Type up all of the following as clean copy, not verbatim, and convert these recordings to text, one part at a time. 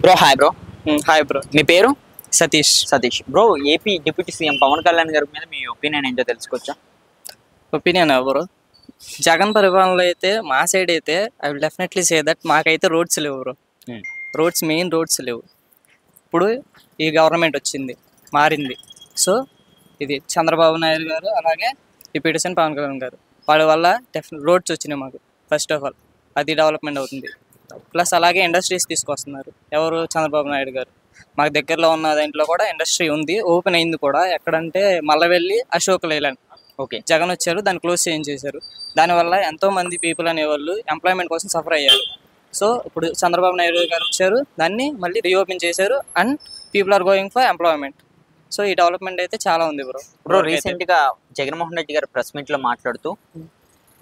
Bro hi bro. Hi bro. మీ పేరు? Satish bro, AP deputy CM Pawan Kalyan గారి మీద మీ ఒపీనియన్ ఏంటో తెలుసుకోవచ్చా? ఒపీనియన్ బ్రో, జగన్ పరిపాలనలో అయితే మా సైడ్ అయితే I will definitely say that మాకైతే రోడ్స్ లేవు బ్రో. మెయిన్ రోడ్స్ లేవు. ఇప్పుడు ఈ గవర్నమెంట్ వచ్చింది, మారింది. సో ఇది చంద్రబాబు నాయుడు గారు అలాగే డిప్యూటీ సీఎం పవన్ కళ్యాణ్ గారు వాళ్ళ వల్ల రోడ్స్ వచ్చినాయి మాకు. ఫస్ట్ ఆఫ్ ఆల్ అది డెవలప్మెంట్ అవుతుంది. ప్లస్ అలాగే ఇండస్ట్రీస్ తీసుకొస్తున్నారు ఎవరు? చంద్రబాబు నాయుడు గారు. మాకు దగ్గరలో ఉన్న దాంట్లో కూడా ఇండస్ట్రీ ఉంది, ఓపెన్ అయింది కూడా. ఎక్కడంటే మల్లవెల్లి, అశోక్ లేలాండ్. ఓకే, జగన్ వచ్చారు, దాన్ని క్లోజ్ చేయించేశారు. దానివల్ల ఎంతోమంది పీపుల్ అనేవాళ్ళు ఎంప్లాయ్మెంట్ కోసం సఫర్ అయ్యారు. సో ఇప్పుడు చంద్రబాబు నాయుడు గారు వచ్చారు, దాన్ని మళ్ళీ రీఓపెన్ చేశారు and people are going for employment. So ఈ డెవలప్మెంట్ అయితే చాలా ఉంది బ్రో. రీసెంట్ గా జగన్మోహన్ రెడ్డి గారు ప్రెస్ మీట్ లో మాట్లాడుతూ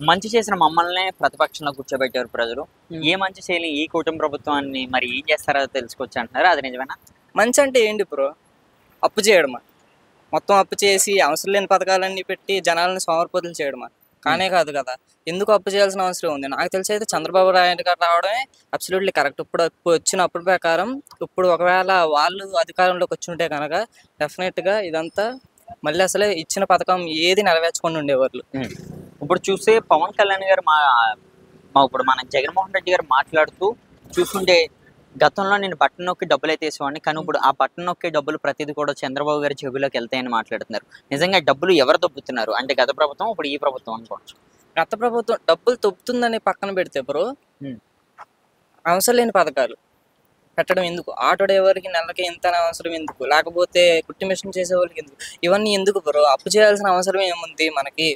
మంచి చేసిన మమ్మల్ని ప్రతిపక్షంలో కూర్చోబెట్టారు ప్రజలు, ఏ మంచి చేయని ఈ కూటమి ప్రభుత్వాన్ని మరి ఏం చేస్తారో తెలుసుకోవచ్చు అంటున్నారు. అది నిజమేనా? మంచి అంటే ఏంటి బ్రో? అప్పు చేయడమా? మొత్తం అప్పు చేసి అవసరం లేని పథకాలన్నీ పెట్టి జనాలను సోమరిపోతులు చేయడమా? కానే కాదు కదా. ఎందుకు అప్పు చేయాల్సిన అవసరం ఉంది? నాకు తెలిసి అయితే చంద్రబాబు నాయుడు గారు రావడమే అబ్సల్యూట్లీ కరెక్ట్. ఇప్పుడు వచ్చిన అప్పుడు ప్రకారం ఇప్పుడు ఒకవేళ వాళ్ళు అధికారంలోకి వచ్చి ఉంటే కనుక డెఫినెట్గా ఇదంతా మళ్ళీ అసలే ఇచ్చిన పథకం ఏది నెరవేర్చుకొని ఉండేవాళ్ళు. ఇప్పుడు చూస్తే పవన్ కళ్యాణ్ గారు ఇప్పుడు మన జగన్మోహన్ రెడ్డి గారు మాట్లాడుతూ చూస్తుంటే గతంలో నేను బట్టన్ నొక్కి డబ్బులు అయితే వేసేవాడిని, కానీ ఇప్పుడు ఆ బట్టన్ నొక్కే డబ్బులు ప్రతిదీ కూడా చంద్రబాబు గారి జేబులోకి వెళ్తాయని మాట్లాడుతున్నారు. నిజంగా డబ్బులు ఎవరు దొబ్బుతున్నారు అంటే గత ప్రభుత్వం, ఇప్పుడు ఈ ప్రభుత్వం అనుకోవచ్చు. గత ప్రభుత్వం డబ్బులు తొప్పుతుందని పక్కన పెడితే బ్రో, అవసరం లేని పథకాలు పెట్టడం ఎందుకు? ఆటో డ్రైవర్కి నెలకి ఇంత అవసరం ఎందుకు? లేకపోతే కుట్టి మిషన్ చేసే వాళ్ళకి ఎందుకు? ఇవన్నీ ఎందుకు బ్రో? అప్పు చేయాల్సిన అవసరం ఏముంది మనకి?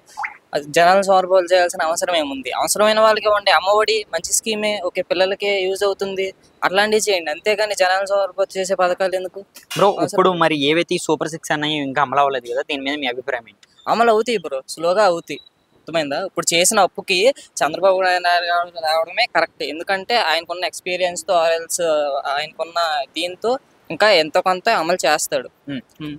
జనాలు సోమరిపోలు చేయాల్సిన అవసరం ఏముంది? అవసరమైన వాళ్ళకి ఇవ్వండి. అమ్మఒడి మంచి స్కీమే, ఓకే, పిల్లలకే యూజ్ అవుతుంది, అట్లాంటివి చేయండి. అంతేగాని జనాలు సోమరిపోలు చేసే పథకాలు ఎందుకు బ్రో? ఇప్పుడు మరి ఏవైతే సూపర్ 6 అన్నాయో ఇంకా అమలు అవ్వలేదు కదా, దీని మీద మీ అభిప్రాయం ఏంటి? అమలు అవుతాయి బ్రో, స్లోగా అవుతాయి. అర్థమైందా? ఇప్పుడు చేసిన అప్పుకి చంద్రబాబు నాయుడు రావడమే కరెక్ట్. ఎందుకంటే ఆయనకున్న ఎక్స్పీరియన్స్తో ఆర్ఎల్స్ ఆయనకున్న దీంతో ఇంకా ఎంతో కొంత అమలు చేస్తాడు.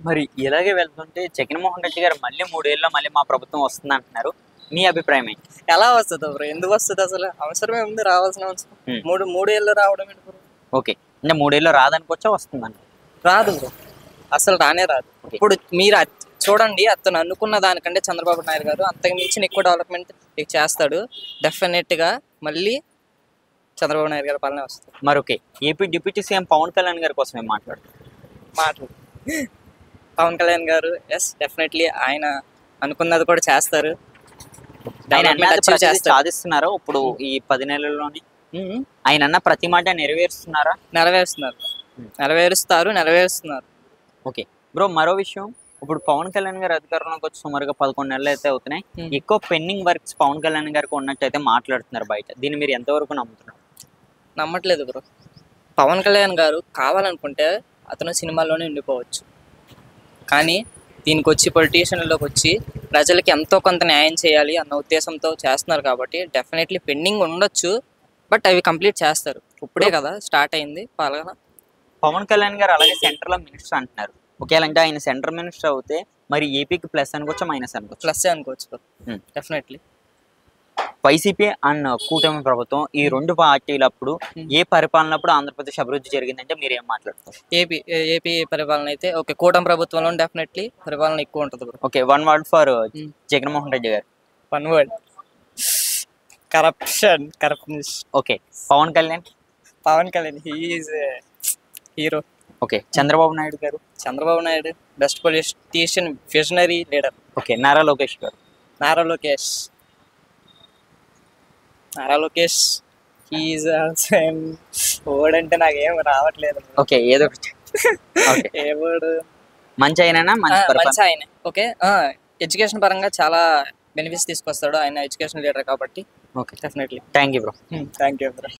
మరి ఇలాగే వెళ్తుంటే జగన్మోహన్ రెడ్డి గారు మళ్ళీ 3 ఏళ్ళలో మళ్ళీ మా ప్రభుత్వం వస్తుంది అంటున్నారు. మీ అభిప్రాయం ఏంటి? ఎలా వస్తుంది బ్రో? ఎందుకు వస్తుంది? అసలు అవసరమే ఉంది, రావాల్సిన అవసరం. మూడు ఏళ్ళు రావడం ఏంటి బ్రో? ఓకే, అంటే 3 ఏళ్ళు రాదనుకోవచ్చా, వస్తుందండి? రాదు బ్రో, అసలు రానే రాదు. ఇప్పుడు మీరు చూడండి, అతను అనుకున్న దానికంటే చంద్రబాబు నాయుడు గారు అంతకు మించిన ఎక్కువ డెవలప్మెంట్ చేస్తాడు. డెఫినెట్గా మళ్ళీ చంద్రబాబు నాయుడు గారి పాలనే వస్తుంది. మరి okay, AP deputy CM Pawan Kalyan గారి కోసం ఏం మాట్లాడు పవన్ కళ్యాణ్ గారు ఎస్ డెఫినెట్లీ ఆయన అనుకున్నది కూడా చేస్తారు. సాధిస్తున్నారా ఇప్పుడు ఈ 10 నెలల్లోని? ఆయన అన్న ప్రతి మాట నెరవేరుస్తున్నారా? నెరవేరుస్తున్నారు. ఓకే బ్రో, మరో విషయం, ఇప్పుడు పవన్ కళ్యాణ్ గారు అధికారంలోకి వచ్చి సుమారుగా 11 నెలలు అయితే అవుతున్నాయి. ఎక్కువ పెండింగ్ వర్క్స్ పవన్ కళ్యాణ్ గారికి ఉన్నట్టయితే మాట్లాడుతున్నారు బయట. దీన్ని మీరు ఎంతవరకు నమ్ముతున్నారు? నమ్మట్లేదు బ్రో. పవన్ కళ్యాణ్ గారు కావాలనుకుంటే అతను సినిమాల్లోనే ఉండిపోవచ్చు, కానీ దీనికి వచ్చి పొలిటీషియన్లోకి వచ్చి ప్రజలకి ఎంతో కొంత న్యాయం చేయాలి అన్న ఉద్దేశంతో చేస్తున్నారు. కాబట్టి డెఫినెట్లీ పెండింగ్ ఉండొచ్చు, బట్ అవి కంప్లీట్ చేస్తారు. ఇప్పుడే కదా స్టార్ట్ అయింది పాలన. పవన్ కళ్యాణ్ గారు అలాగే సెంట్రల్ మినిస్టర్ అంటున్నారు. ఒకేలాంటే ఆయన సెంట్రల్ మినిస్టర్ అవుతే మరి ఏపీకి ప్లస్ అనుకోవచ్చు, మైనస్ అనుకోవచ్చు? ప్లస్ అనుకోవచ్చు డెఫినెట్లీ. వైసీపీ అండ్ కూటమి ప్రభుత్వం ఈ 2 పార్టీలు అప్పుడు ఏ పరిపాలనప్పుడు ఆంధ్రప్రదేశ్ అభివృద్ధి జరిగిందంటే మీరు ఏం మాట్లాడతారు? ఏపీ పరిపాలన అయితే ఓకే, కూటమి ప్రభుత్వంలో డెఫినెట్లీ పరిపాలన ఎక్కువ ఉంటుంది bro. Okay, 1 word for Jaganmohan Reddy గారు. 1 word, corruption. Okay, Pawan Kalyan he is hero. Okay, Chandrababu Naidu గారు. Best politician, visionary leader. Okay, Nara Lokesh గారు. నారా లోకేష్ హీఈస్ వర్డ్ అంటే నాకేం రావట్లేదు. ఓకే, ఏదో ఒకటి. ఏ వర్డ్? మంచి అయినా మంచి ఆయనే. ఓకే, ఎడ్యుకేషన్ పరంగా చాలా బెనిఫిట్స్ తీసుకొస్తాడు ఆయన, ఎడ్యుకేషన్ లీడర్ కాబట్టి. Okay, definitely. Thank you bro. Thank you bro.